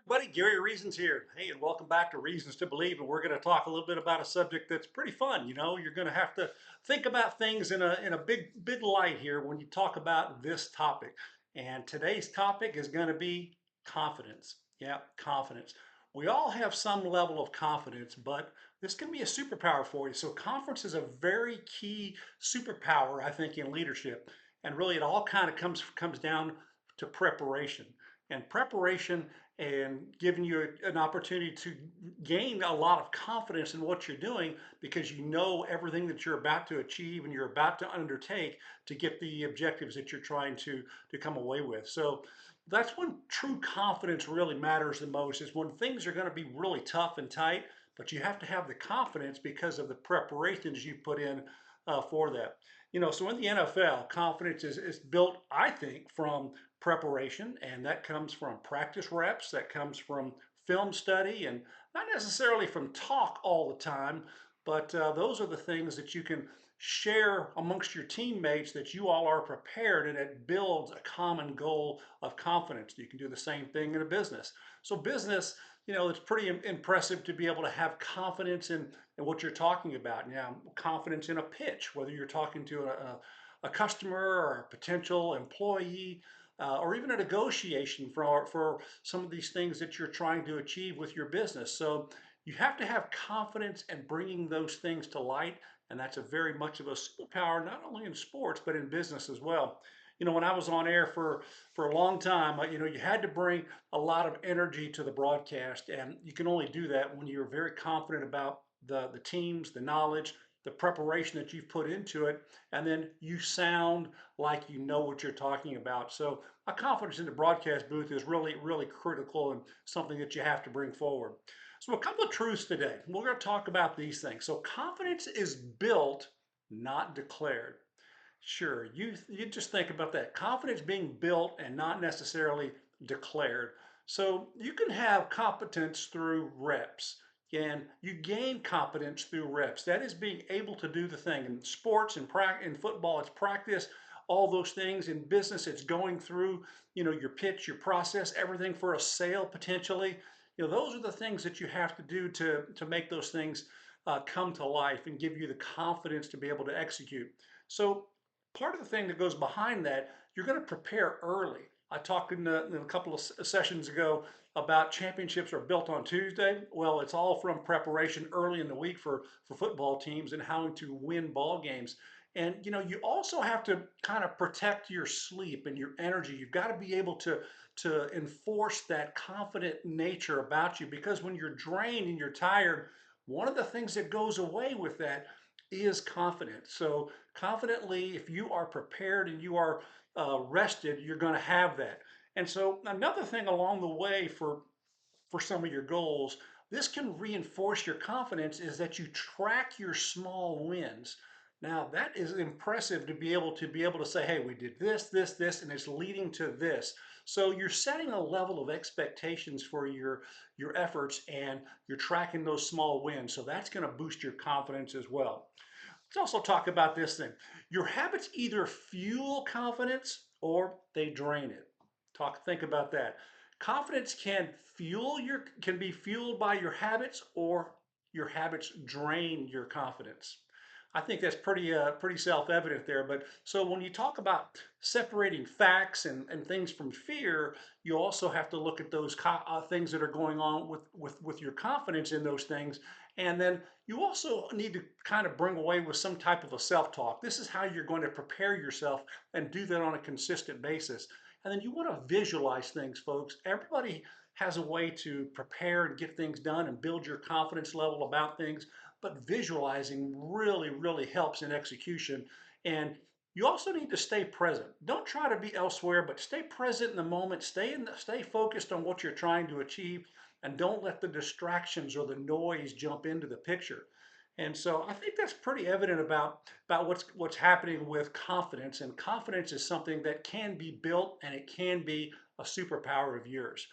Buddy, Gary Reasons here. Hey, and welcome back to Reasons to Believe. And we're going to talk a little bit about a subject that's pretty fun. You're going to have to think about things in a big light here when you talk about this topic. And today's topic is going to be confidence. Yeah, confidence. We all have some level of confidence, but this can be a superpower for you. So confidence is a very key superpower, I think, in leadership. And really, it all kind of comes down to preparation. And preparation and giving you an opportunity to gain a lot of confidence in what you're doing because you know everything that you're about to achieve and you're about to undertake to get the objectives that you're trying to come away with. So that's when true confidence really matters the most, is when things are going to be really tough and tight, but you have to have the confidence because of the preparations you put in for that. So in the NFL, confidence is built, I think, from preparation, and that comes from practice reps, that comes from film study, and not necessarily from talk all the time, but those are the things that you can share amongst your teammates, that you all are prepared, and it builds a common goal of confidence. You can do the same thing in a business. So business, it's pretty impressive to be able to have confidence in what you're talking about. Now, confidence in a pitch, whether you're talking to a customer or a potential employee, or even a negotiation for some of these things that you're trying to achieve with your business. So you have to have confidence in bringing those things to light, and that's a very much of a superpower, not only in sports, but in business as well. When I was on air for a long time, you had to bring a lot of energy to the broadcast, and you can only do that when you're very confident about the teams, the knowledge, the preparation that you've put into it, and then you sound like you know what you're talking about. So a confidence in the broadcast booth is really, really critical and something that you have to bring forward. So a couple of truths today. We're going to talk about these things. So confidence is built, not declared. Sure, you just think about that. Confidence being built and not necessarily declared. So you can have competence through reps, and you gain competence through reps. That is being able to do the thing. In sports and in football, it's practice. All those things in business, it's going through, your pitch, your process, everything for a sale potentially. Those are the things that you have to do to make those things come to life and give you the confidence to be able to execute. So part of the thing that goes behind that, you're going to prepare early. I talked in a couple of sessions ago about championships are built on Tuesday. Well, it's all from preparation early in the week for football teams and how to win ball games. And you also have to kind of protect your sleep and your energy. You've got to be able to enforce that confident nature about you, because when you're drained and you're tired, one of the things that goes away with that is confidence. So confidently, if you are prepared and you are rested, you're going to have that. And so another thing along the way for some of your goals, this can reinforce your confidence, is that you track your small wins. Now that is impressive, to be able to say, hey, we did this, and it's leading to this. So you're setting a level of expectations for your efforts, and you're tracking those small wins. So that's going to boost your confidence as well. Let's also talk about this thing. Your habits either fuel confidence or they drain it. Think about that. Confidence can be fueled by your habits, or your habits drain your confidence. I think that's pretty self-evident there. But so when you talk about separating facts and things from fear, you also have to look at those things that are going on with your confidence in those things. And then you also need to kind of bring away with some type of a self-talk. This is how you're going to prepare yourself and do that on a consistent basis. And then you want to visualize things, folks. Everybody has a way to prepare and get things done and build your confidence level about things, but visualizing really, really helps in execution. And you also need to stay present. Don't try to be elsewhere, but stay present in the moment. Stay focused on what you're trying to achieve, and don't let the distractions or the noise jump into the picture. And so I think that's pretty evident about what's happening with confidence. And confidence is something that can be built, and it can be a superpower of yours.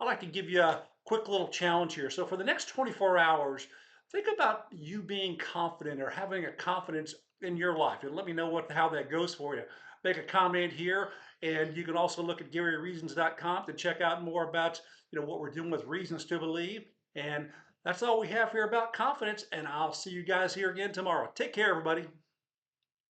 I'd like to give you a quick little challenge here. So for the next 24 hours, think about you being confident or having a confidence in your life, and let me know how that goes for you. make a comment here. And you can also look at GaryReasons.com to check out more about what we're doing with Reasons to Believe. And that's all we have here about confidence. And I'll see you guys here again tomorrow. Take care, everybody.